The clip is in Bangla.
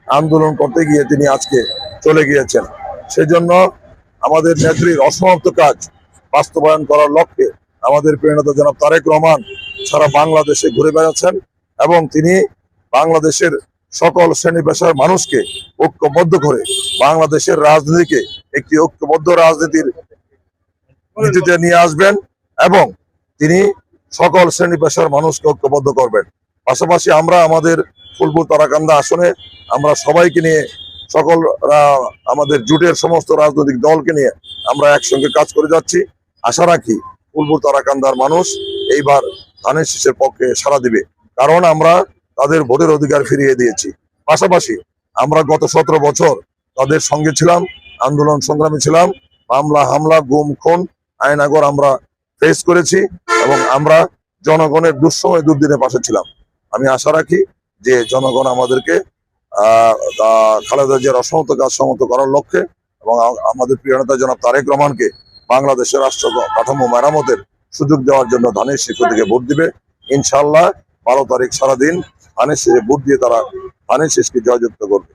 আন্দোলন করতে গিয়ে তিনি আজকে চলে গিয়েছেন। সেজন্য আমাদের নেত্রীর অসমাপ্ত কাজ বাস্তবায়ন করার লক্ষ্যে আমাদের প্রিয় নেতা জনাব তারেক রহমান সারা বাংলাদেশে ঘুরে বেড়াচ্ছেন এবং তিনি বাংলাদেশের সকল শ্রেণী পেশার মানুষকে ঐক্যবদ্ধ করে বাংলাদেশের রাজনীতিকে একটি ঐক্যবদ্ধ রাজনীতির নীতিতে নিয়ে আসবেন এবং তিনি সকল শ্রেণী পেশার মানুষকে ঐক্যবদ্ধ করবেন। পাশাপাশি আমরা আমাদের ফুলপুর তারাকান্দা আসনে আমরা সবাইকে নিয়ে সকল আমাদের জোটের সমস্ত রাজনৈতিক দলকে নিয়ে আমরা একসঙ্গে কাজ করে যাচ্ছি। আশা রাখি ফুলপুর তারাকান্দার মানুষ এইবার ধানের শীষের পক্ষে সাড়া দিবে, কারণ আমরা তাদের ভোটের অধিকার ফিরিয়ে দিয়েছি। পাশাপাশি আমরা গত 17 বছর তাদের সঙ্গে ছিলাম, আন্দোলন সংগ্রামী ছিলাম, মামলা হামলা গুম খুন আইনাগর আমরা ফেস করেছি এবং আমরা জনগণের দুঃসময় দুর্দিনে পাশে ছিলাম। আমি আশা রাখি যে জনগণ আমাদেরকে খালেদা জিয়ার অসমাপ্ত কাজ সমাপ্ত করার লক্ষ্যে এবং আমাদের প্রিয় নেতা জনাব তারেক রহমানকে বাংলাদেশের রাষ্ট্র কাঠামো মেরামতের সুযোগ দেওয়ার জন্য ধানের শীষ থেকে ভোট দিবে। ইনশাল্লাহ 12 তারিখ সারাদিন ধানের শীষে ভোট দিয়ে তারা ধানের শীষকে জয়যুক্ত করবে।